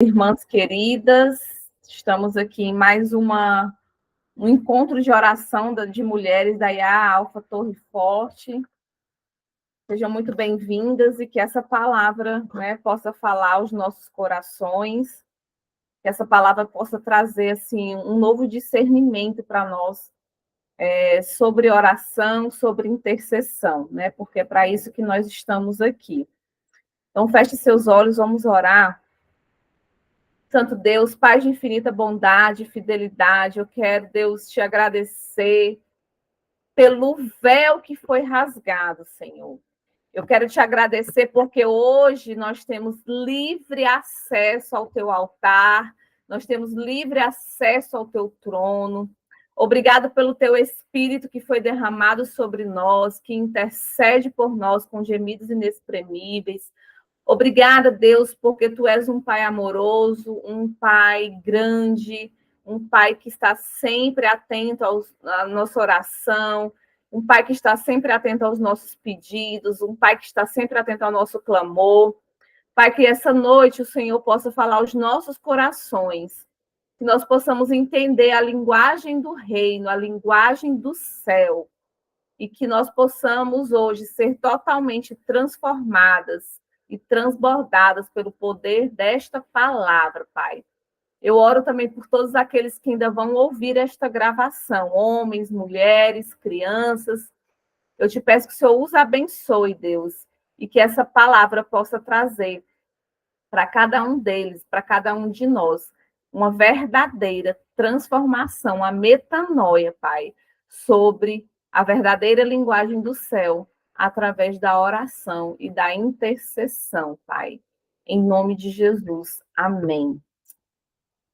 Irmãs queridas, estamos aqui em mais um encontro de oração de mulheres da IA Alfa Torre Forte. Sejam muito bem-vindas e que essa palavra, possa falar aos nossos corações, que essa palavra possa trazer assim, um novo discernimento para nós sobre oração, sobre intercessão, porque é para isso que nós estamos aqui. Então, feche seus olhos, vamos orar. Santo Deus, Pai de infinita bondade e fidelidade, eu quero, Deus, te agradecer pelo véu que foi rasgado, Senhor. Eu quero te agradecer porque hoje nós temos livre acesso ao teu altar, nós temos livre acesso ao teu trono. Obrigado pelo teu Espírito que foi derramado sobre nós, que intercede por nós com gemidos inexprimíveis. Obrigada, Deus, porque tu és um pai amoroso, um pai grande, um pai que está sempre atento à nossa oração, um pai que está sempre atento aos nossos pedidos, um pai que está sempre atento ao nosso clamor. Pai, que essa noite o Senhor possa falar aos nossos corações, que nós possamos entender a linguagem do reino, a linguagem do céu, e que nós possamos hoje ser totalmente transformadas e transbordadas pelo poder desta palavra, Pai. Eu oro também por todos aqueles que ainda vão ouvir esta gravação, homens, mulheres, crianças. Eu te peço que o Senhor os abençoe, Deus, e que essa palavra possa trazer para cada um deles, para cada um de nós, uma verdadeira transformação, a metanoia, Pai, sobre a verdadeira linguagem do céu, através da oração e da intercessão, Pai. Em nome de Jesus. Amém.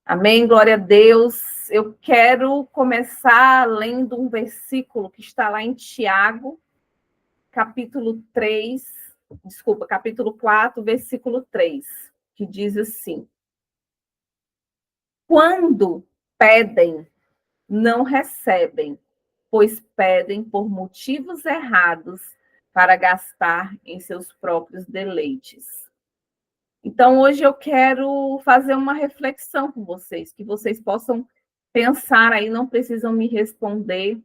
Amém, glória a Deus. Eu quero começar lendo um versículo que está lá em Tiago, capítulo 4, versículo 3, que diz assim: quando pedem, não recebem, pois pedem por motivos errados para gastar em seus próprios deleites. Então, hoje eu quero fazer uma reflexão com vocês, que vocês possam pensar aí, não precisam me responder,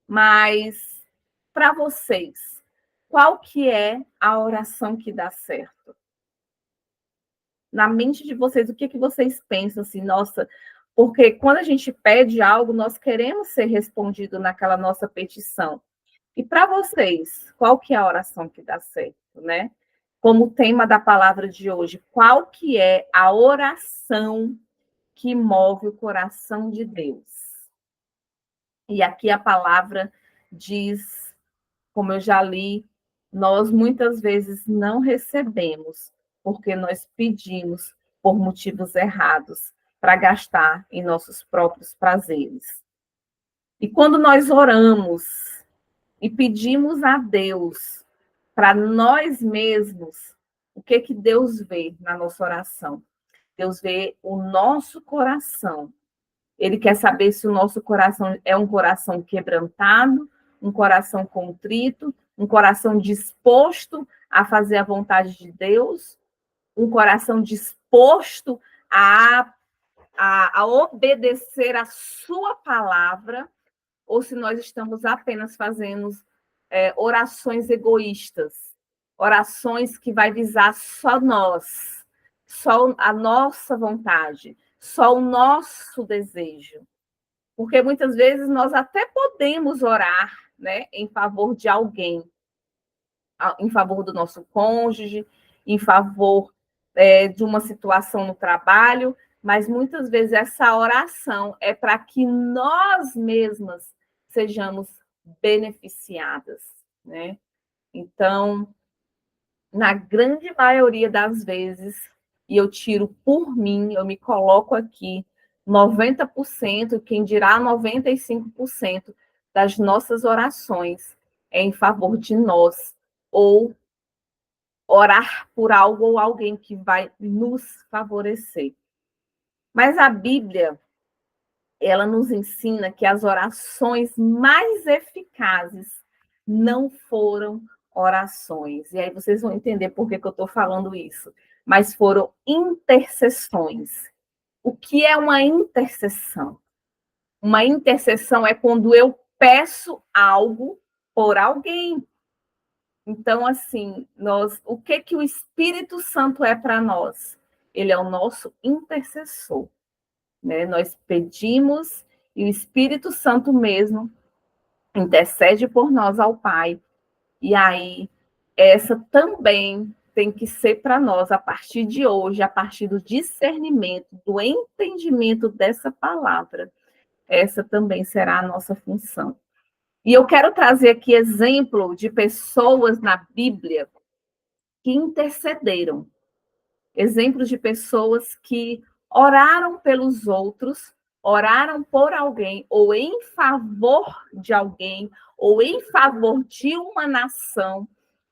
mas para vocês, qual que é a oração que dá certo? Na mente de vocês, o que vocês pensam assim, nossa, porque quando a gente pede algo, nós queremos ser respondido naquela nossa petição. E para vocês, qual que é a oração que dá certo, né? Como tema da palavra de hoje, qual que é a oração que move o coração de Deus? E aqui a palavra diz, como eu já li, nós muitas vezes não recebemos porque nós pedimos por motivos errados para gastar em nossos próprios prazeres. E quando nós oramos e pedimos a Deus para nós mesmos, o que Deus vê na nossa oração? Deus vê o nosso coração. Ele quer saber se o nosso coração é um coração quebrantado, um coração contrito, um coração disposto a fazer a vontade de Deus, um coração disposto a obedecer a sua palavra, ou se nós estamos apenas fazendo orações egoístas, orações que vai visar só nós, só a nossa vontade, só o nosso desejo. Porque muitas vezes nós até podemos orar, em favor de alguém, em favor do nosso cônjuge, em favor de uma situação no trabalho, mas muitas vezes essa oração é para que nós mesmas sejamos beneficiadas, né? Então, na grande maioria das vezes, e eu tiro por mim, eu me coloco aqui, 90%, quem dirá 95% das nossas orações é em favor de nós, ou orar por algo ou alguém que vai nos favorecer. Mas a Bíblia, ela nos ensina que as orações mais eficazes não foram orações. E aí vocês vão entender por que eu estou falando isso. mas foram intercessões. O que é uma intercessão? Uma intercessão é quando eu peço algo por alguém. Então, assim, o que o Espírito Santo é para nós? Ele é o nosso intercessor, né? Nós pedimos e o Espírito Santo mesmo intercede por nós ao Pai. E aí, essa também tem que ser para nós, a partir de hoje, a partir do discernimento, do entendimento dessa palavra. Essa também será a nossa função. E eu quero trazer aqui exemplo de pessoas na Bíblia que intercederam, exemplos de pessoas que oraram pelos outros, oraram por alguém, ou em favor de alguém, ou em favor de uma nação,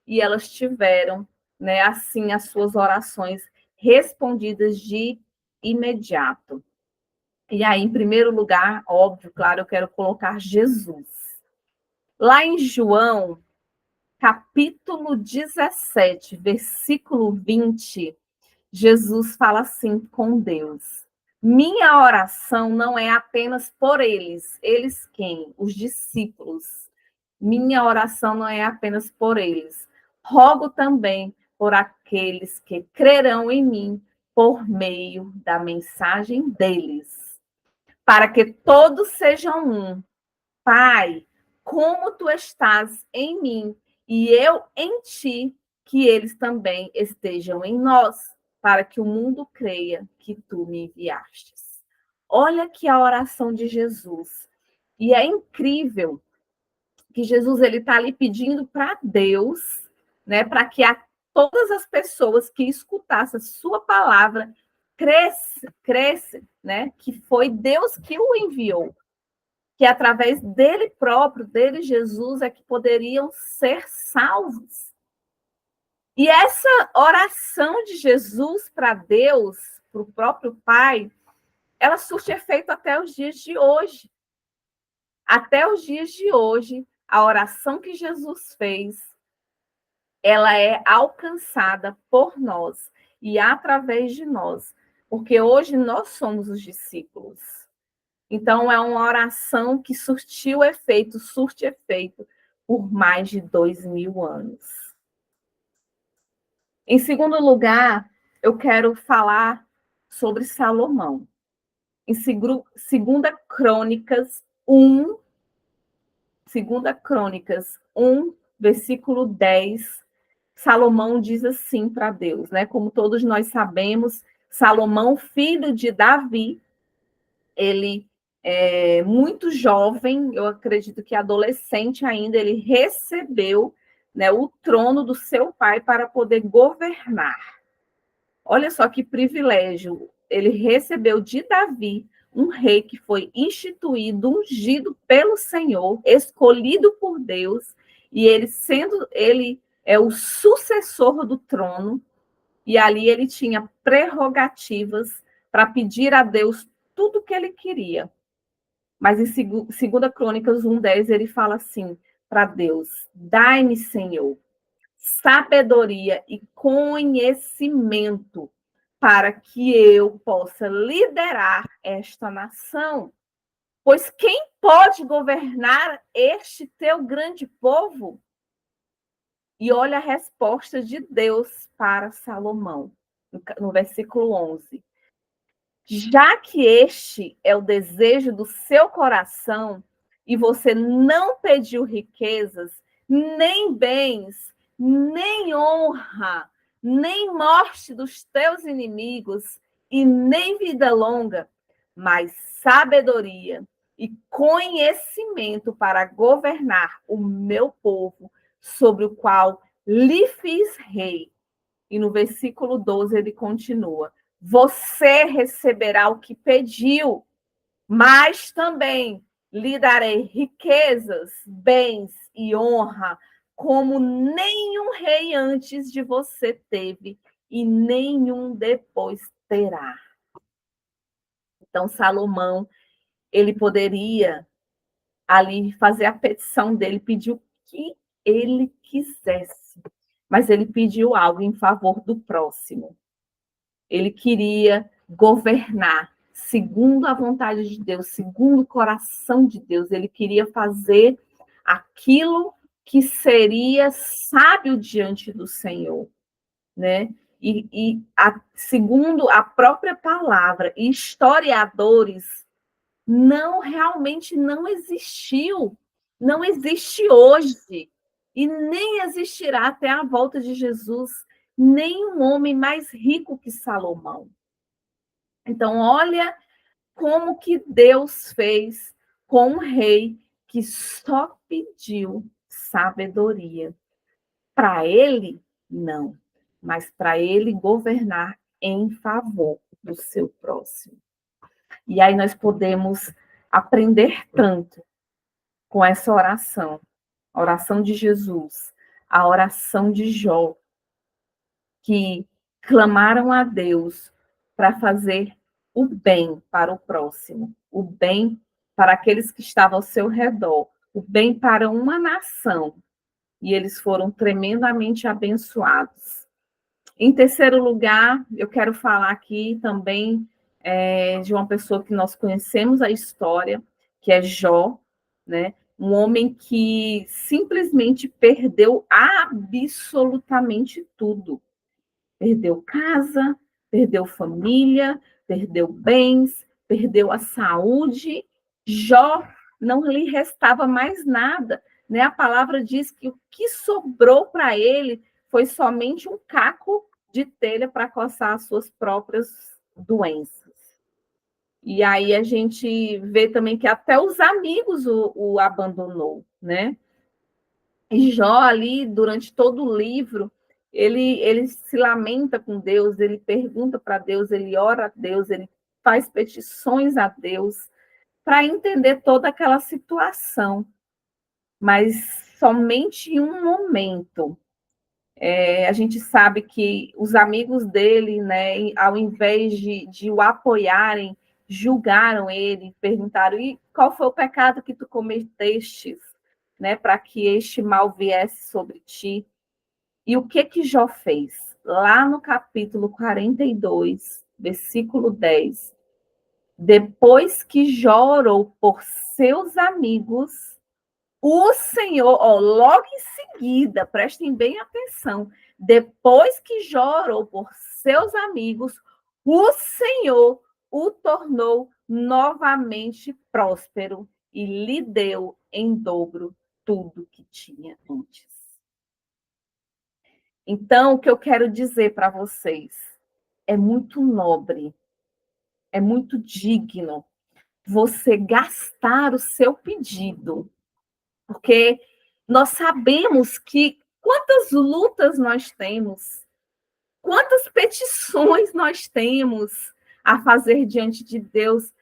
e elas tiveram, né, assim, as suas orações respondidas de imediato. E aí, em primeiro lugar, óbvio, claro, eu quero colocar Jesus. Lá em João, capítulo 17, versículo 20, Jesus fala assim com Deus: minha oração não é apenas por eles. Eles quem? Os discípulos. Minha oração não é apenas por eles. Rogo também por aqueles que crerão em mim por meio da mensagem deles, para que todos sejam um. Pai, como tu estás em mim e eu em ti, que eles também estejam em nós, para que o mundo creia que tu me enviastes. Olha que a oração de Jesus. E é incrível que Jesus ele está ali pedindo para Deus, né, para que todas as pessoas que escutassem a sua palavra cresce, né, que foi Deus que o enviou, que através dele próprio, dele Jesus, é que poderiam ser salvos. E essa oração de Jesus para Deus, para o próprio Pai, ela surte efeito até os dias de hoje. Até os dias de hoje, a oração que Jesus fez, ela é alcançada por nós e através de nós, porque hoje nós somos os discípulos. Então, é uma oração que surte efeito por mais de 2.000 anos. Em segundo lugar, eu quero falar sobre Salomão. Em 2 Crônicas 1, 2 Crônicas 1, versículo 10, Salomão diz assim para Deus, né? Como todos nós sabemos, Salomão, filho de Davi, ele muito jovem, eu acredito que adolescente ainda, ele recebeu, né, o trono do seu pai para poder governar. Olha só que privilégio. Ele recebeu de Davi um rei que foi instituído, ungido pelo Senhor, escolhido por Deus, e ele é o sucessor do trono, e ali ele tinha prerrogativas para pedir a Deus tudo o que ele queria. Mas em 2 Crônicas 1:10 ele fala assim para Deus: dai-me, Senhor, sabedoria e conhecimento para que eu possa liderar esta nação. Pois quem pode governar este teu grande povo? E olha a resposta de Deus para Salomão, no versículo 11. Já que este é o desejo do seu coração, e você não pediu riquezas, nem bens, nem honra, nem morte dos teus inimigos, e nem vida longa, mas sabedoria e conhecimento para governar o meu povo, sobre o qual lhe fiz rei. E no versículo 12 ele continua: você receberá o que pediu, mas também lhe darei riquezas, bens e honra, como nenhum rei antes de você teve e nenhum depois terá. Então, Salomão, ele poderia ali fazer a petição dele, pedir o que ele quisesse, mas ele pediu algo em favor do próximo. Ele queria governar segundo a vontade de Deus, segundo o coração de Deus. Ele queria fazer aquilo que seria sábio diante do Senhor, né? Segundo a própria palavra, e historiadores, realmente não existiu, não existe hoje, e nem existirá até a volta de Jesus, nenhum homem mais rico que Salomão. Então, olha como que Deus fez com um rei que só pediu sabedoria. Para ele, não, mas para ele governar em favor do seu próximo. E aí nós podemos aprender tanto com essa oração, a oração de Jesus, a oração de Jó, que clamaram a Deus para fazer o bem para o próximo, o bem para aqueles que estavam ao seu redor, o bem para uma nação. E eles foram tremendamente abençoados. Em terceiro lugar, eu quero falar aqui também de uma pessoa que nós conhecemos a história, que é Jó, né? Um homem que simplesmente perdeu absolutamente tudo. Perdeu casa, perdeu família, perdeu bens, perdeu a saúde. Jó não lhe restava mais nada, né? A palavra diz que o que sobrou para ele foi somente um caco de telha para coçar as suas próprias doenças. E aí a gente vê também que até os amigos o abandonou, né? E Jó ali, durante todo o livro, ele se lamenta com Deus, ele pergunta para Deus, ele ora a Deus, ele faz petições a Deus para entender toda aquela situação. Mas somente em um momento, a gente sabe que os amigos dele, né, ao invés de o apoiarem, julgaram ele, perguntaram: e qual foi o pecado que tu cometestes, né, para que este mal viesse sobre ti? E o que Jó fez? Lá no capítulo 42, versículo 10, depois que Jó orou por seus amigos, o Senhor, logo em seguida, prestem bem atenção, depois que Jó orou por seus amigos, o Senhor o tornou novamente próspero e lhe deu em dobro tudo que tinha antes. Então, o que eu quero dizer para vocês é muito nobre, é muito digno você gastar o seu pedido, porque nós sabemos que quantas lutas nós temos, quantas petições nós temos a fazer diante de Deus.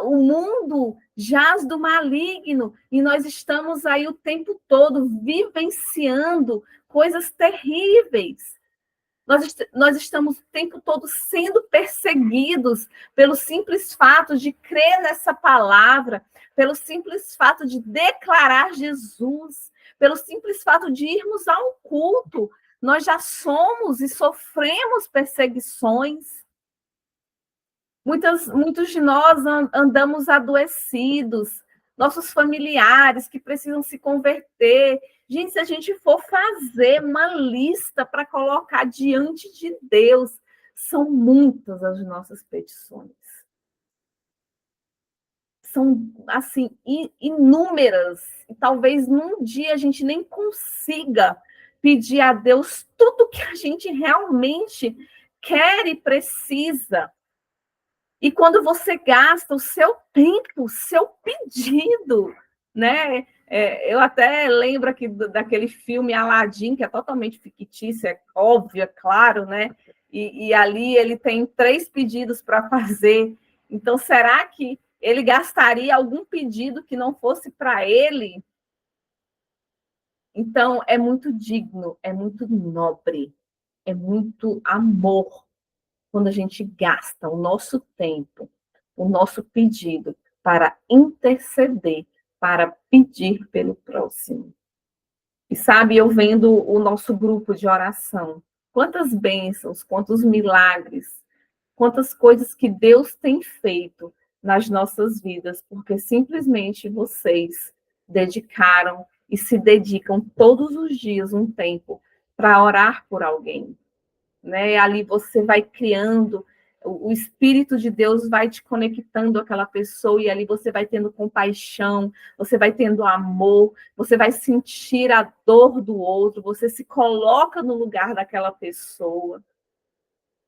O mundo jaz do maligno e nós estamos aí o tempo todo vivenciando coisas terríveis. Nós estamos o tempo todo sendo perseguidos pelo simples fato de crer nessa palavra, pelo simples fato de declarar Jesus, pelo simples fato de irmos a um culto. Nós já somos e sofremos perseguições. Muitos de nós andamos adoecidos, nossos familiares que precisam se converter. Gente, se a gente for fazer uma lista para colocar diante de Deus, são muitas as nossas petições. São, assim, inúmeras. E talvez num dia a gente nem consiga pedir a Deus tudo que a gente realmente quer e precisa. E quando você gasta o seu tempo, o seu pedido, né? Eu até lembro aqui daquele filme Aladdin, que é totalmente fictício, é óbvio, é claro, né? E ali ele tem 3 pedidos para fazer. Então, será que ele gastaria algum pedido que não fosse para ele? Então, é muito digno, é muito nobre, é muito amor quando a gente gasta o nosso tempo, o nosso pedido para interceder, para pedir pelo próximo. E sabe, eu vendo o nosso grupo de oração, quantas bênçãos, quantos milagres quantas coisas que Deus tem feito nas nossas vidas, porque simplesmente vocês dedicaram e se dedicam todos os dias um tempo para orar por alguém, né? Ali você vai criando, o Espírito de Deus vai te conectando àquela pessoa, e ali você vai tendo compaixão, você vai tendo amor, você vai sentir a dor do outro, você se coloca no lugar daquela pessoa.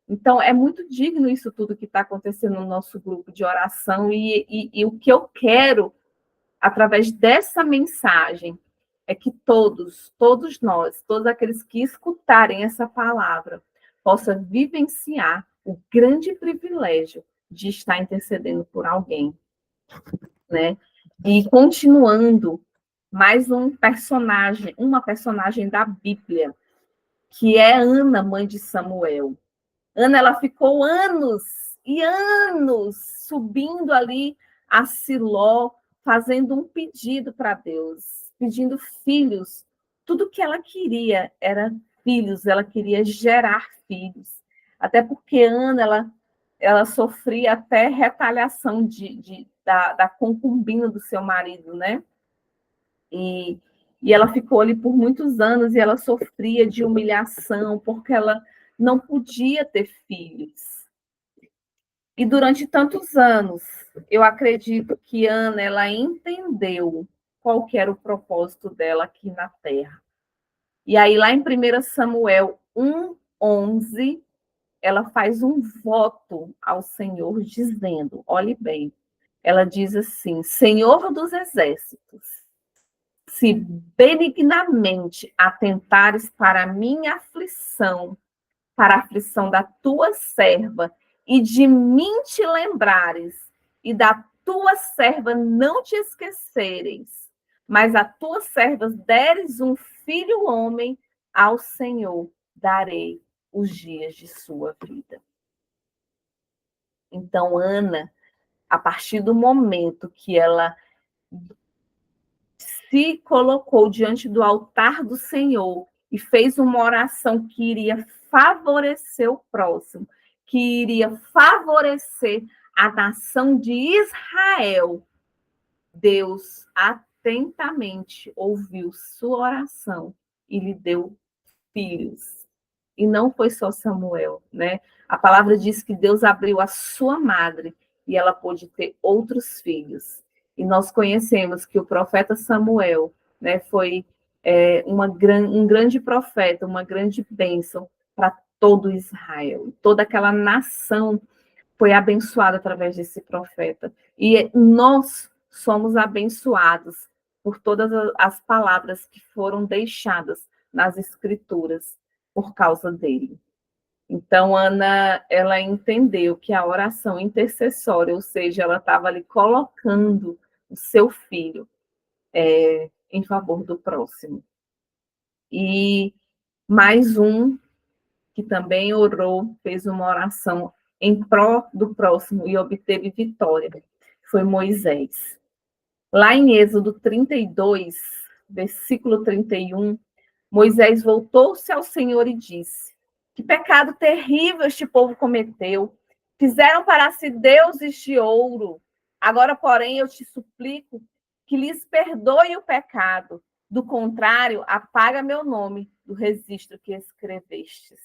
Então, é muito digno isso tudo que está acontecendo no nosso grupo de oração, e o que eu quero, através dessa mensagem, é que todos nós, todos aqueles que escutarem essa palavra, possam vivenciar o grande privilégio de estar intercedendo por alguém, né? E continuando, mais uma personagem da Bíblia, que é Ana, mãe de Samuel. Ana, ela ficou anos e anos subindo ali a Siló, fazendo um pedido para Deus, pedindo filhos. Tudo que ela queria era filhos, ela queria gerar filhos. Até porque Ana, ela sofria até retaliação da concubina do seu marido, né? E, e ela ficou ali por muitos anos e ela sofria de humilhação, porque ela não podia ter filhos. E durante tantos anos, eu acredito que Ana, ela entendeu qual que era o propósito dela aqui na Terra. E aí, lá em 1 Samuel 1:11, ela faz um voto ao Senhor, dizendo, olhe bem, ela diz assim, Senhor dos exércitos, se benignamente atentares para a minha aflição, para a aflição da tua serva, e de mim te lembrares, e da tua serva não te esqueceres, mas a tua serva deres um filho homem, ao Senhor darei os dias de sua vida. Então, Ana, a partir do momento que ela se colocou diante do altar do Senhor e fez uma oração que iria favorecer o próximo, que iria favorecer a nação de Israel, Deus atentamente ouviu sua oração e lhe deu filhos. E não foi só Samuel, né? A palavra diz que Deus abriu a sua madre e ela pôde ter outros filhos. E nós conhecemos que o profeta Samuel, né, foi um grande profeta, uma grande bênção para todo Israel. Toda aquela nação foi abençoada através desse profeta. E nós somos abençoados por todas as palavras que foram deixadas nas Escrituras por causa dele. Então, Ana, ela entendeu que a oração intercessória, ou seja, ela estava ali colocando o seu filho em favor do próximo. E mais um que também orou, fez uma oração em pró do próximo e obteve vitória, foi Moisés. Lá em Êxodo 32, versículo 31, Moisés voltou-se ao Senhor e disse: que pecado terrível este povo cometeu. Fizeram para si deuses de ouro. Agora, porém, eu te suplico que lhes perdoe o pecado. Do contrário, apaga meu nome do registro que escrevestes.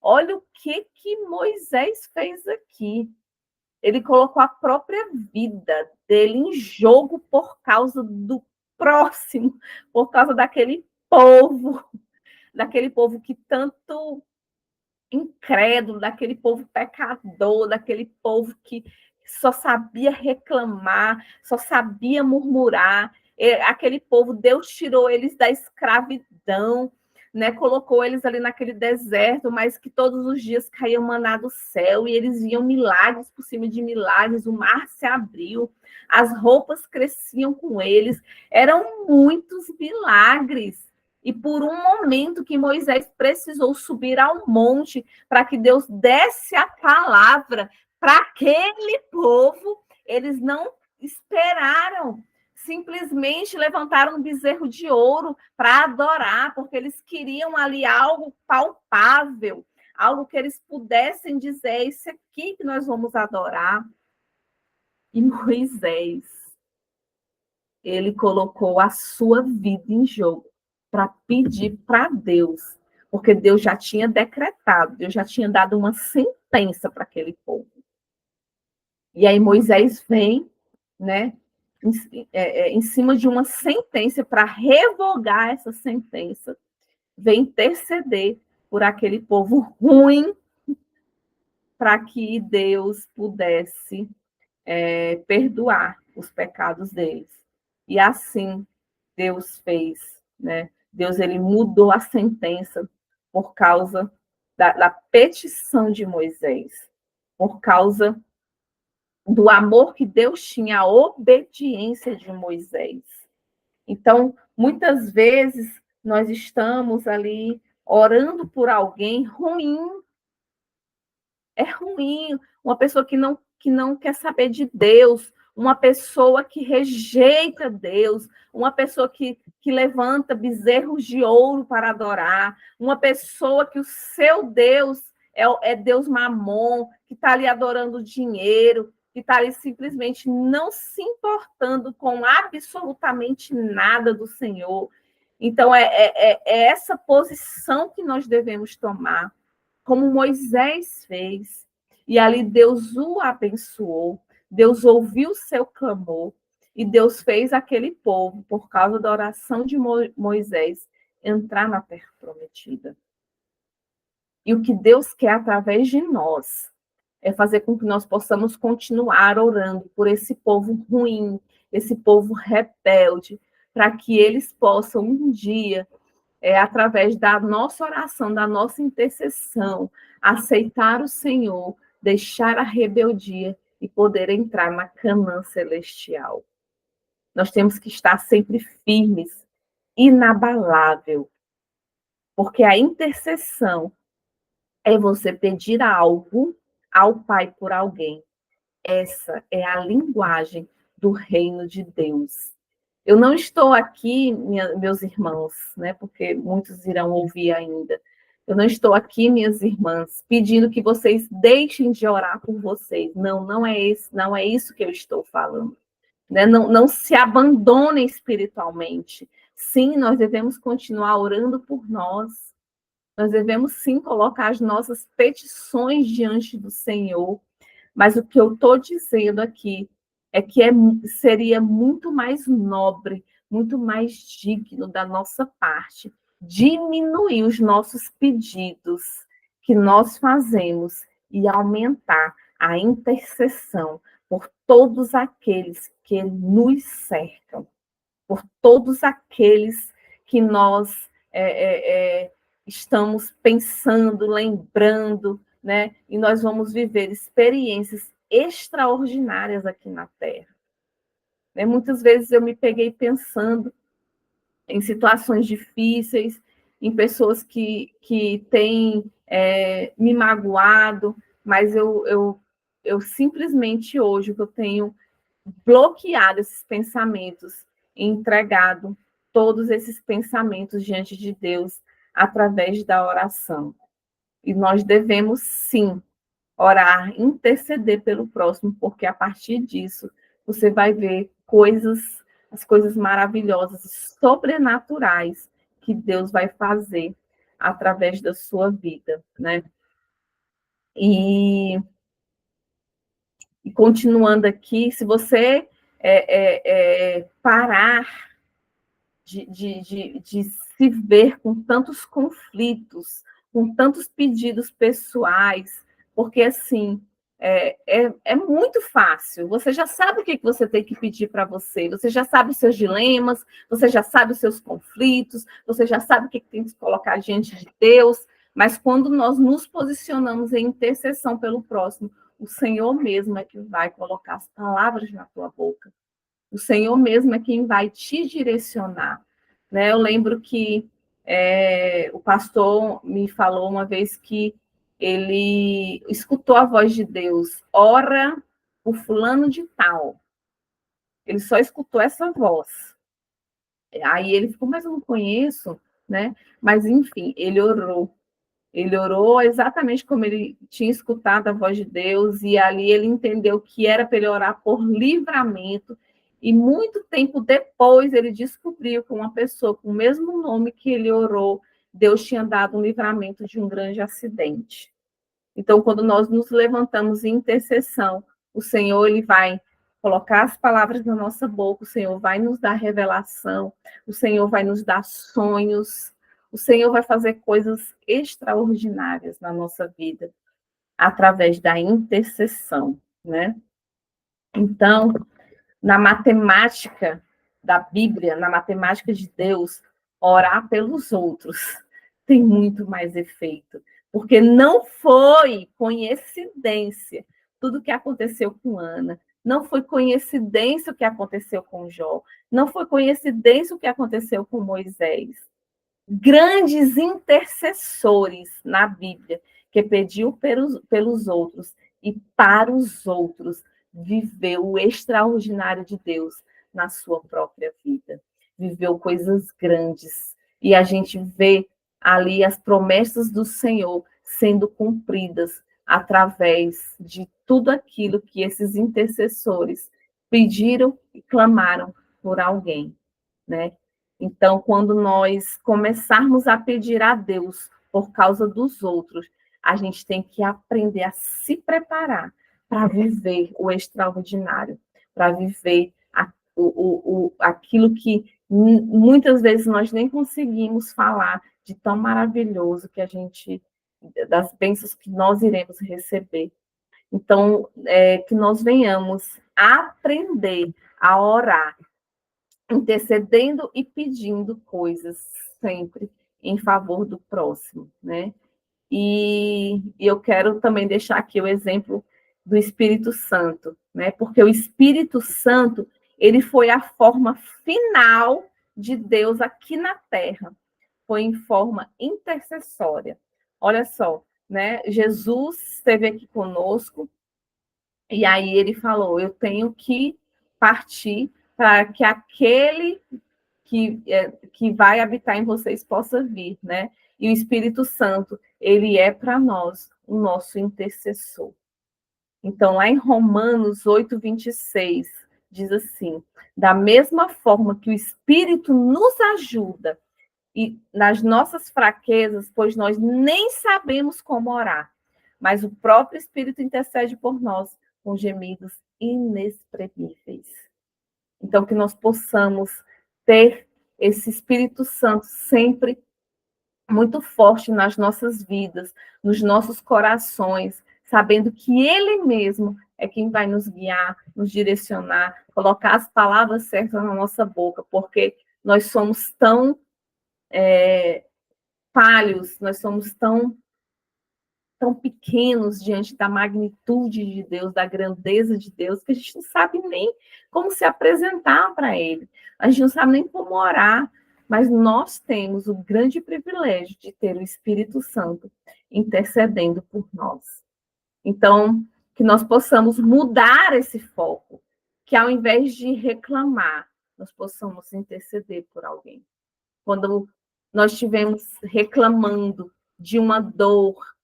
Olha o que Moisés fez aqui. Ele colocou a própria vida dele em jogo por causa do próximo, por causa daquele povo que tanto incrédulo, daquele povo pecador, daquele povo que só sabia reclamar, só sabia murmurar. Aquele povo, Deus tirou eles da escravidão, né? Colocou eles ali naquele deserto, mas que todos os dias caía maná do céu e eles viam milagres por cima de milagres, o mar se abriu, as roupas cresciam com eles, eram muitos milagres. E por um momento que Moisés precisou subir ao monte para que Deus desse a palavra para aquele povo, eles não esperaram. Simplesmente levantaram um bezerro de ouro para adorar, porque eles queriam ali algo palpável, algo que eles pudessem dizer, é isso aqui que nós vamos adorar. E Moisés, ele colocou a sua vida em jogo para pedir para Deus, porque Deus já tinha decretado, Deus já tinha dado uma sentença para aquele povo. E aí Moisés vem, né, em cima de uma sentença para revogar essa sentença, vem interceder por aquele povo ruim, para que Deus pudesse perdoar os pecados deles. E assim Deus fez, né? Deus ele mudou a sentença por causa da petição de Moisés, por causa do amor que Deus tinha, a obediência de Moisés. Então, muitas vezes nós estamos ali orando por alguém ruim, é ruim, uma pessoa que não quer saber de Deus, uma pessoa que rejeita Deus, uma pessoa que levanta bezerros de ouro para adorar, uma pessoa que o seu Deus é Deus Mamon, que está ali adorando dinheiro, que está ali simplesmente não se importando com absolutamente nada do Senhor. Então, é essa posição que nós devemos tomar, como Moisés fez, e ali Deus o abençoou, Deus ouviu o seu clamor, e Deus fez aquele povo, por causa da oração de Moisés, entrar na terra prometida. E o que Deus quer através de nós é fazer com que nós possamos continuar orando por esse povo ruim, esse povo rebelde, para que eles possam um dia através da nossa oração, da nossa intercessão, aceitar o Senhor, deixar a rebeldia e poder entrar na Canaã celestial. Nós temos que estar sempre firmes, inabalável, porque a intercessão é você pedir algo ao Pai por alguém. Essa é a linguagem do reino de Deus. Eu não estou aqui, meus irmãos, né, porque muitos irão ouvir ainda. Eu não estou aqui, minhas irmãs, pedindo que vocês deixem de orar por vocês. Não, não é isso que eu estou falando. Né? Não, não se abandonem espiritualmente. Sim, nós devemos continuar orando por nós. Nós devemos sim colocar as nossas petições diante do Senhor. Mas o que eu estou dizendo aqui é que seria muito mais nobre, muito mais digno da nossa parte diminuir os nossos pedidos que nós fazemos e aumentar a intercessão por todos aqueles que nos cercam, por todos aqueles que nós estamos pensando, lembrando, né? E nós vamos viver experiências extraordinárias aqui na Terra. Né? Muitas vezes eu me peguei pensando em situações difíceis, em pessoas que têm me magoado, mas eu simplesmente hoje eu tenho bloqueado esses pensamentos e entregado todos esses pensamentos diante de Deus através da oração. E nós devemos, sim, orar, interceder pelo próximo, porque a partir disso você vai ver as coisas maravilhosas, sobrenaturais que Deus vai fazer através da sua vida, né? E continuando aqui, se você parar de se ver com tantos conflitos, com tantos pedidos pessoais, porque assim é muito fácil. Você já sabe o que você tem que pedir para você já sabe os seus dilemas, você já sabe os seus conflitos, você já sabe o que tem que colocar diante de Deus, mas quando nós nos posicionamos em intercessão pelo próximo, o Senhor mesmo é que vai colocar as palavras na tua boca. O Senhor mesmo é quem vai te direcionar. Né? Eu lembro que o pastor me falou uma vez que ele escutou a voz de Deus, ora por fulano de tal. Ele só escutou essa voz. Aí ele ficou, mas eu não conheço, né? Mas, enfim, ele orou. Ele orou exatamente como ele tinha escutado a voz de Deus, e ali ele entendeu que era para ele orar por livramento, e muito tempo depois ele descobriu que uma pessoa com o mesmo nome que ele orou, Deus tinha dado um livramento de um grande acidente. Então, quando nós nos levantamos em intercessão, o Senhor ele vai colocar as palavras na nossa boca, o Senhor vai nos dar revelação, o Senhor vai nos dar sonhos, o Senhor vai fazer coisas extraordinárias na nossa vida através da intercessão, né? Então, na matemática da Bíblia, na matemática de Deus, orar pelos outros tem muito mais efeito, porque não foi coincidência tudo o que aconteceu com Ana, não foi coincidência o que aconteceu com Jó, não foi coincidência o que aconteceu com Moisés. Grandes intercessores na Bíblia, que pediu pelos outros e para os outros, viveu o extraordinário de Deus na sua própria vida. Viveu coisas grandes. E a gente vê ali as promessas do Senhor sendo cumpridas através de tudo aquilo que esses intercessores pediram e clamaram por alguém, né? Então, quando nós começarmos a pedir a Deus por causa dos outros, a gente tem que aprender a se preparar para viver o extraordinário, para viver aquilo que muitas vezes nós nem conseguimos falar de tão maravilhoso que a gente, das bênçãos que nós iremos receber. Então, que nós venhamos aprender a orar, intercedendo e pedindo coisas sempre em favor do próximo, né? E eu quero também deixar aqui o exemplo do Espírito Santo, né? Porque o Espírito Santo, ele foi a forma final de Deus aqui na Terra, foi em forma intercessória. Olha só, né? Jesus esteve aqui conosco e aí ele falou: eu tenho que partir para que aquele que vai habitar em vocês possa vir, né? E o Espírito Santo, ele é para nós o nosso intercessor. Então, lá em Romanos 8:26, diz assim: da mesma forma que o Espírito nos ajuda e nas nossas fraquezas, pois nós nem sabemos como orar, mas o próprio Espírito intercede por nós com gemidos inexprimíveis. Então, que nós possamos ter esse Espírito Santo sempre muito forte nas nossas vidas, nos nossos corações, sabendo que Ele mesmo é quem vai nos guiar, nos direcionar, colocar as palavras certas na nossa boca, porque nós somos tão falhos, nós somos tão pequenos diante da magnitude de Deus, da grandeza de Deus, que a gente não sabe nem como se apresentar para Ele. A gente não sabe nem como orar, mas nós temos o grande privilégio de ter o Espírito Santo intercedendo por nós. Então, que nós possamos mudar esse foco, que ao invés de reclamar, nós possamos interceder por alguém. Quando nós estivermos reclamando de uma dor,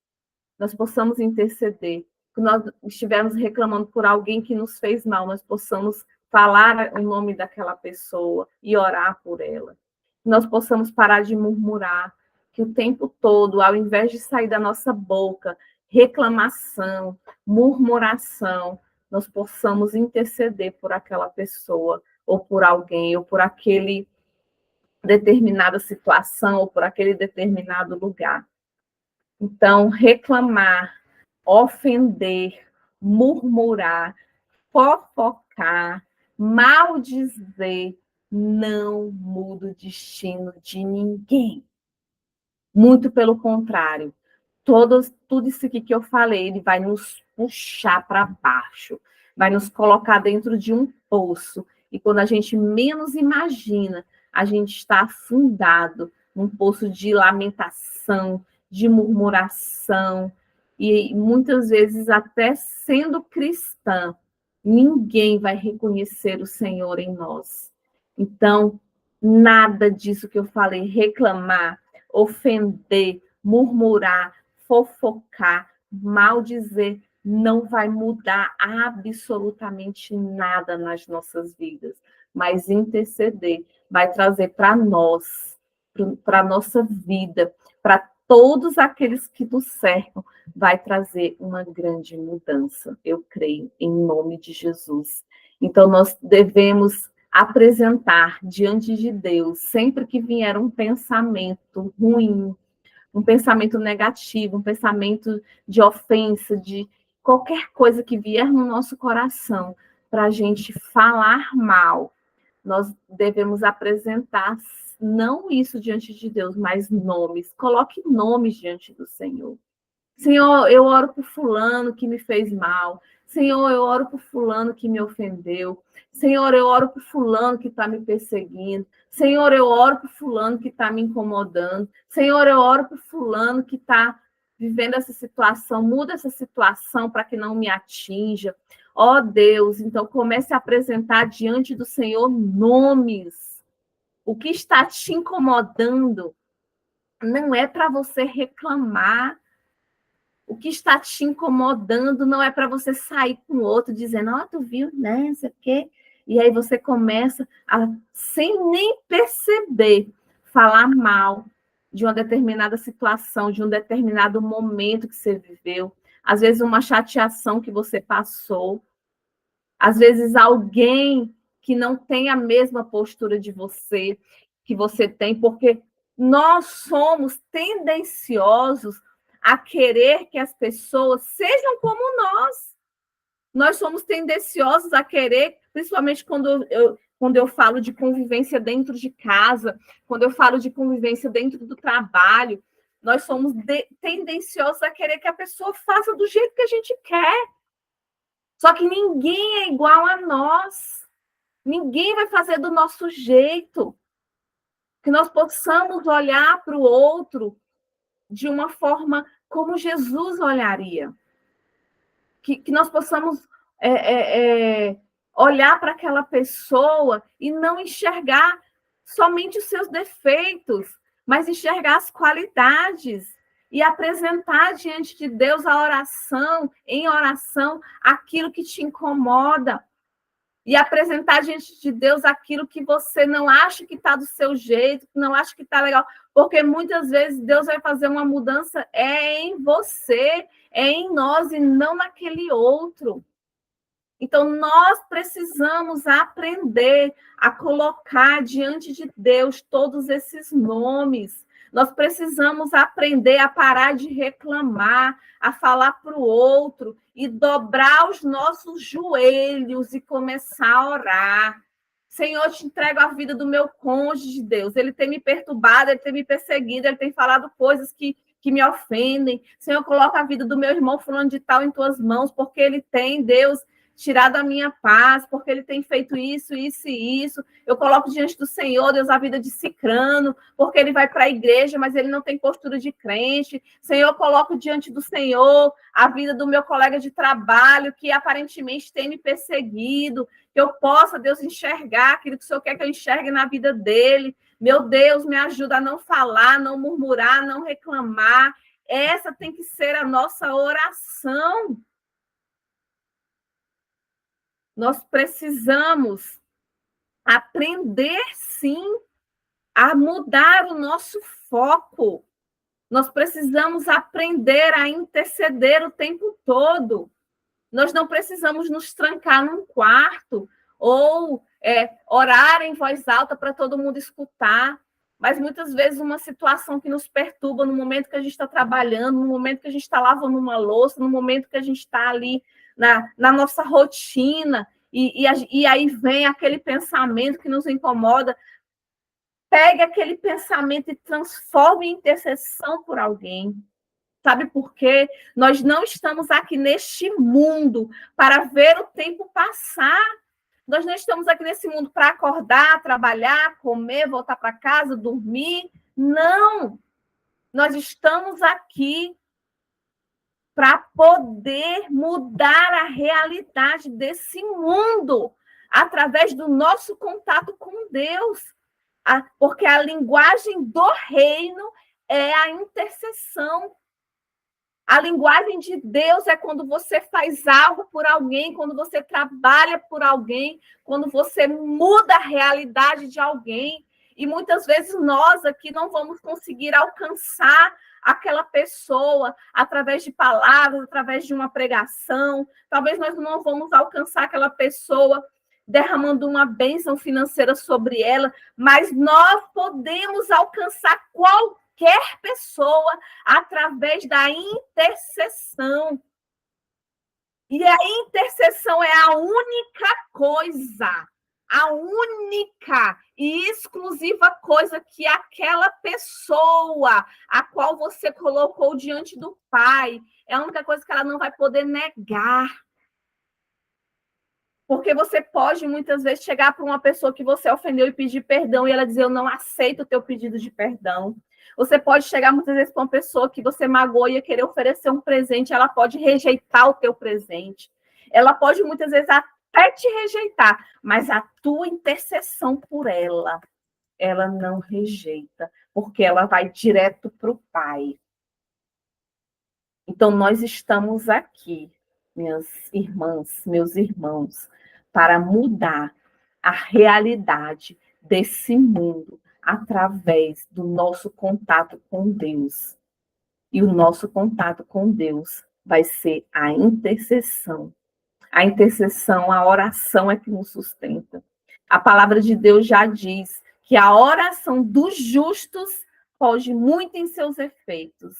nós possamos interceder. Quando nós estivermos reclamando por alguém que nos fez mal, nós possamos falar o nome daquela pessoa e orar por ela. Que nós possamos parar de murmurar, que o tempo todo, ao invés de sair da nossa boca reclamação, murmuração, nós possamos interceder por aquela pessoa, ou por alguém, ou por aquele determinada situação, ou por aquele determinado lugar. Então, reclamar, ofender, murmurar, fofocar, maldizer, não muda o destino de ninguém. Muito pelo contrário. Tudo isso aqui que eu falei, ele vai nos puxar para baixo, vai nos colocar dentro de um poço. E quando a gente menos imagina, a gente está afundado num poço de lamentação, de murmuração, e muitas vezes até sendo cristã, ninguém vai reconhecer o Senhor em nós. Então, nada disso que eu falei, reclamar, ofender, murmurar, fofocar, maldizer, não vai mudar absolutamente nada nas nossas vidas, mas interceder vai trazer para nós, para a nossa vida, para todos aqueles que nos cercam, vai trazer uma grande mudança, eu creio, em nome de Jesus. Então, nós devemos apresentar diante de Deus, sempre que vier um pensamento ruim, um pensamento negativo, um pensamento de ofensa, de qualquer coisa que vier no nosso coração, para a gente falar mal, nós devemos apresentar não isso diante de Deus, mas nomes. Coloque nomes diante do Senhor. Senhor, eu oro por fulano que me fez mal. Senhor, eu oro por fulano que me ofendeu. Senhor, eu oro por fulano que está me perseguindo. Senhor, eu oro por fulano que está me incomodando. Senhor, eu oro por fulano que está vivendo essa situação. Muda essa situação para que não me atinja. Ó Deus, então comece a apresentar diante do Senhor nomes. O que está te incomodando não é para você reclamar. O que está te incomodando não é para você sair com o outro dizendo, ó, tu viu, né, não sei o quê. E aí você começa a, sem nem perceber, falar mal de uma determinada situação, de um determinado momento que você viveu. Às vezes uma chateação que você passou. Às vezes alguém que não tem a mesma postura de você, que você tem, porque nós somos tendenciosos a querer que as pessoas sejam como nós. Nós somos tendenciosos a querer, principalmente quando eu falo de convivência dentro de casa, quando eu falo de convivência dentro do trabalho, nós somos tendenciosos a querer que a pessoa faça do jeito que a gente quer. Só que ninguém é igual a nós. Ninguém vai fazer do nosso jeito. Que nós possamos olhar para o outro de uma forma como Jesus olharia. Que nós possamos olhar para aquela pessoa e não enxergar somente os seus defeitos, mas enxergar as qualidades e apresentar diante de Deus em oração, aquilo que te incomoda. E apresentar diante de Deus aquilo que você não acha que está do seu jeito, que não acha que está legal. Porque muitas vezes Deus vai fazer uma mudança em você, em nós e não naquele outro. Então, nós precisamos aprender a colocar diante de Deus todos esses nomes. Nós precisamos aprender a parar de reclamar, a falar para o outro e dobrar os nossos joelhos e começar a orar. Senhor, eu te entrego a vida do meu cônjuge, Deus. Ele tem me perturbado, ele tem me perseguido, ele tem falado coisas que me ofendem. Senhor, coloca a vida do meu irmão fulano de tal em tuas mãos, porque ele tem, Deus, tirado a minha paz, porque ele tem feito isso, isso e isso. Eu coloco diante do Senhor, Deus, a vida de Cicrano, porque ele vai para a igreja, mas ele não tem postura de crente. Senhor, eu coloco diante do Senhor a vida do meu colega de trabalho, que aparentemente tem me perseguido, que eu possa, Deus, enxergar aquilo que o Senhor quer que eu enxergue na vida dele. Meu Deus, me ajuda a não falar, não murmurar, não reclamar. Essa tem que ser a nossa oração. Nós precisamos aprender, sim, a mudar o nosso foco. Nós precisamos aprender a interceder o tempo todo. Nós não precisamos nos trancar num quarto ou orar em voz alta para todo mundo escutar. Mas muitas vezes uma situação que nos perturba no momento que a gente está trabalhando, no momento que a gente está lavando uma louça, no momento que a gente está ali na nossa rotina, e aí vem aquele pensamento que nos incomoda. Pegue aquele pensamento e transforme em intercessão por alguém. Sabe por quê? Nós não estamos aqui neste mundo para ver o tempo passar. Nós não estamos aqui nesse mundo para acordar, trabalhar, comer, voltar para casa, dormir. Não! Nós estamos aqui para poder mudar a realidade desse mundo através do nosso contato com Deus. Porque a linguagem do reino é a intercessão. A linguagem de Deus é quando você faz algo por alguém, quando você trabalha por alguém, quando você muda a realidade de alguém. E muitas vezes nós aqui não vamos conseguir alcançar aquela pessoa através de palavras, através de uma pregação. Talvez nós não vamos alcançar aquela pessoa derramando uma bênção financeira sobre ela, mas nós podemos alcançar qualquer pessoa através da intercessão. E a intercessão é a única e exclusiva coisa que aquela pessoa a qual você colocou diante do Pai, é a única coisa que ela não vai poder negar. Porque você pode, muitas vezes, chegar para uma pessoa que você ofendeu e pedir perdão, e ela dizer, eu não aceito o teu pedido de perdão. Você pode chegar, muitas vezes, para uma pessoa que você magoou e ia querer oferecer um presente, ela pode rejeitar o teu presente. Ela pode, muitas vezes, até te rejeitar, mas a tua intercessão por ela não rejeita, porque ela vai direto para o Pai. Então, nós estamos aqui, minhas irmãs, meus irmãos, para mudar a realidade desse mundo através do nosso contato com Deus. E o nosso contato com Deus vai ser a intercessão. A intercessão, a oração é que nos sustenta. A palavra de Deus já diz que a oração dos justos pode muito em seus efeitos.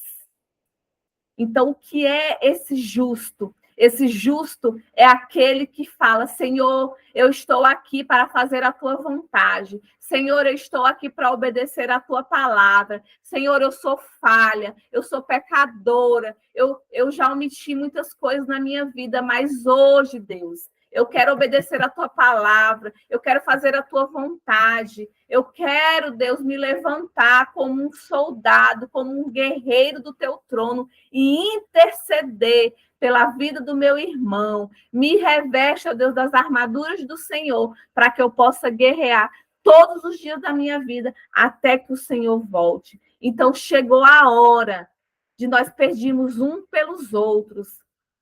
Então, o que é esse justo? Esse justo é aquele que fala, Senhor, eu estou aqui para fazer a tua vontade. Senhor, eu estou aqui para obedecer a tua palavra. Senhor, eu sou falha, eu sou pecadora, eu já omiti muitas coisas na minha vida, mas hoje, Deus, eu quero obedecer a tua palavra, eu quero fazer a tua vontade, eu quero, Deus, me levantar como um soldado, como um guerreiro do teu trono e interceder pela vida do meu irmão. Me reveste, ó Deus, das armaduras do Senhor, para que eu possa guerrear todos os dias da minha vida, até que o Senhor volte. Então, chegou a hora de nós pedirmos um pelos outros.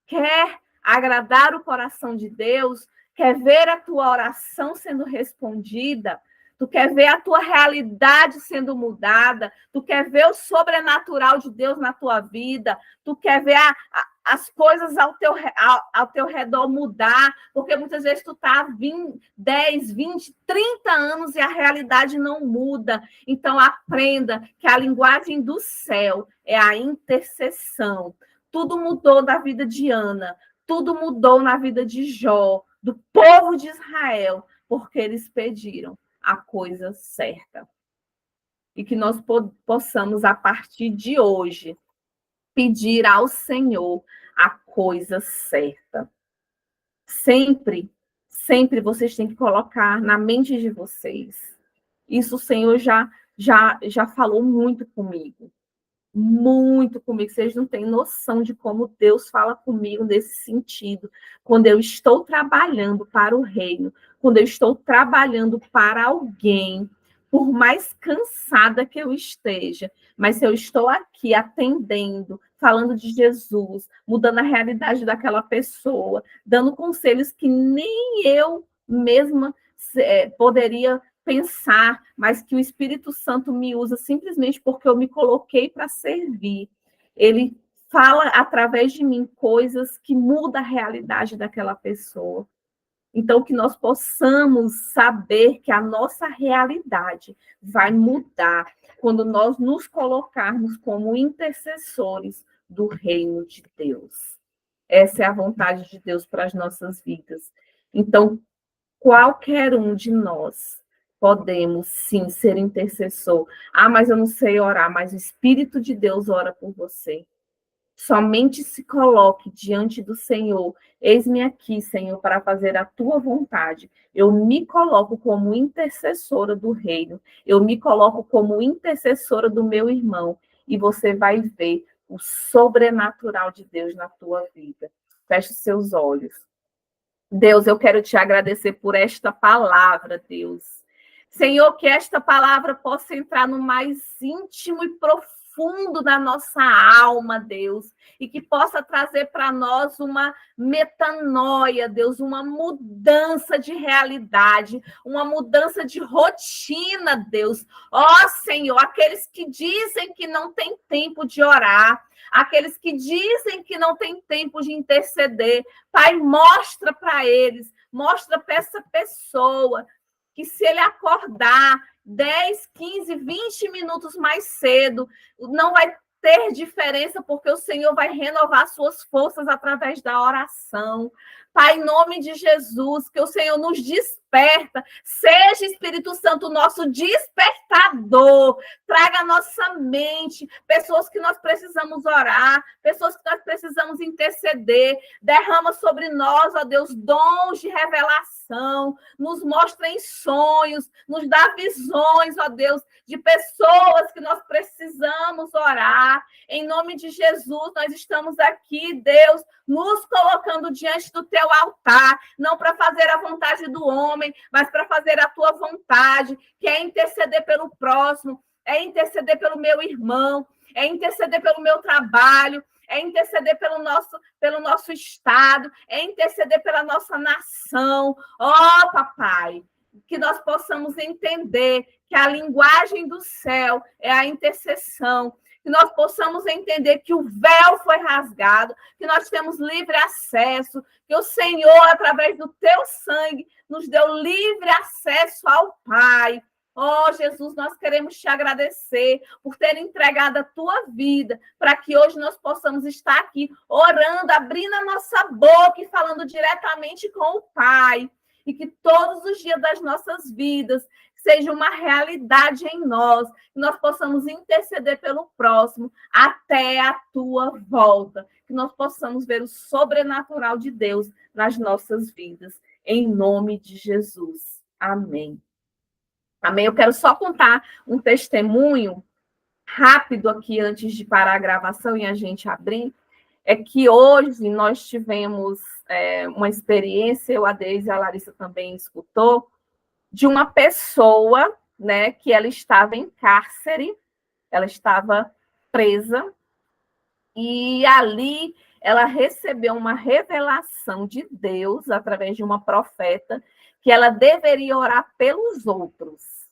Quer agradar o coração de Deus? Quer ver a tua oração sendo respondida? Tu quer ver a tua realidade sendo mudada? Tu quer ver o sobrenatural de Deus na tua vida? Tu quer ver as coisas ao teu redor mudar? Porque muitas vezes tu está há 10, 20, 30 anos e a realidade não muda. Então, aprenda que a linguagem do céu é a intercessão. Tudo mudou na vida de Ana. Tudo mudou na vida de Jó, do povo de Israel, porque eles pediram a coisa certa. E que nós possamos, a partir de hoje, pedir ao Senhor a coisa certa. Sempre, sempre vocês têm que colocar na mente de vocês. Isso o Senhor já falou muito comigo. Muito comigo. Vocês não têm noção de como Deus fala comigo nesse sentido. Quando eu estou trabalhando para o reino, quando eu estou trabalhando para alguém, por mais cansada que eu esteja, mas se eu estou aqui atendendo, falando de Jesus, mudando a realidade daquela pessoa, dando conselhos que nem eu mesma poderia pensar, mas que o Espírito Santo me usa simplesmente porque eu me coloquei para servir. Ele fala através de mim coisas que mudam a realidade daquela pessoa. Então, que nós possamos saber que a nossa realidade vai mudar quando nós nos colocarmos como intercessores do reino de Deus. Essa é a vontade de Deus para as nossas vidas. Então, qualquer um de nós podemos, sim, ser intercessor. Ah, mas eu não sei orar, mas o Espírito de Deus ora por você. Somente se coloque diante do Senhor. Eis-me aqui, Senhor, para fazer a tua vontade. Eu me coloco como intercessora do reino. Eu me coloco como intercessora do meu irmão. E você vai ver o sobrenatural de Deus na tua vida. Feche seus olhos. Deus, eu quero te agradecer por esta palavra, Deus. Senhor, que esta palavra possa entrar no mais íntimo e profundo fundo da nossa alma, Deus, e que possa trazer para nós uma metanoia, Deus, uma mudança de realidade, uma mudança de rotina, Deus. Ó, Senhor, aqueles que dizem que não tem tempo de orar, aqueles que dizem que não tem tempo de interceder, Pai, mostra para eles, mostra para essa pessoa que se ele acordar 10, 15, 20 minutos mais cedo, não vai ter diferença, porque o Senhor vai renovar suas forças através da oração. Pai, em nome de Jesus, que o Senhor nos desperta, seja Espírito Santo nosso despertador, traga à nossa mente pessoas que nós precisamos orar, pessoas que nós precisamos interceder, derrama sobre nós, ó Deus, dons de revelação, nos mostra em sonhos, nos dá visões, ó Deus, de pessoas que nós precisamos orar. Em nome de Jesus, nós estamos aqui, Deus, nos colocando diante do teu altar, não para fazer a vontade do homem, mas para fazer a tua vontade, que é interceder pelo próximo, é interceder pelo meu irmão, é interceder pelo meu trabalho, é interceder pelo nosso estado, é interceder pela nossa nação. Ó, papai, que nós possamos entender que a linguagem do céu é a intercessão, que nós possamos entender que o véu foi rasgado, que nós temos livre acesso, que o Senhor, através do teu sangue, nos deu livre acesso ao Pai. Oh, Jesus, nós queremos te agradecer por ter entregado a tua vida, para que hoje nós possamos estar aqui orando, abrindo a nossa boca e falando diretamente com o Pai. E que todos os dias das nossas vidas seja uma realidade em nós, que nós possamos interceder pelo próximo até a tua volta, que nós possamos ver o sobrenatural de Deus nas nossas vidas, em nome de Jesus. Amém. Amém. Eu quero só contar um testemunho rápido aqui antes de parar a gravação e a gente abrir. É que hoje nós tivemos uma experiência, eu, a Deise e a Larissa também escutou, de uma pessoa, né, que ela estava em cárcere, ela estava presa, e ali ela recebeu uma revelação de Deus, através de uma profeta, que ela deveria orar pelos outros,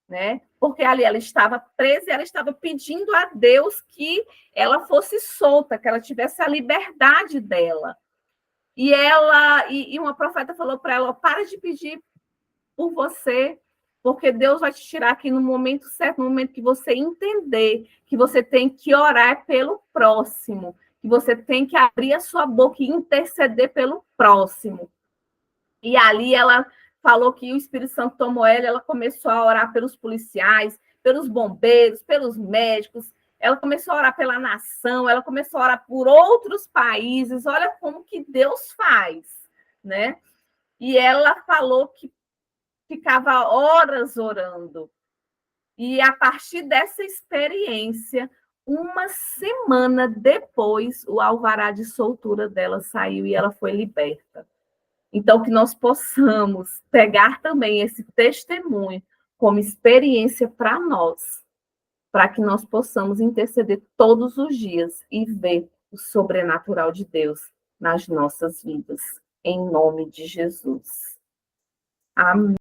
né? Porque ali ela estava presa e ela estava pedindo a Deus que ela fosse solta, que ela tivesse a liberdade dela. E uma profeta falou para ela: para de pedir por você, porque Deus vai te tirar aqui no momento certo, no momento que você entender que você tem que orar pelo próximo, que você tem que abrir a sua boca e interceder pelo próximo. E ali ela falou que o Espírito Santo tomou ela começou a orar pelos policiais, pelos bombeiros, pelos médicos, ela começou a orar pela nação, ela começou a orar por outros países. Olha como que Deus faz, né? E ela falou que ficava horas orando. E a partir dessa experiência, uma semana depois, o alvará de soltura dela saiu e ela foi liberta. Então, que nós possamos pegar também esse testemunho como experiência para nós, para que nós possamos interceder todos os dias e ver o sobrenatural de Deus nas nossas vidas, em nome de Jesus. Amém.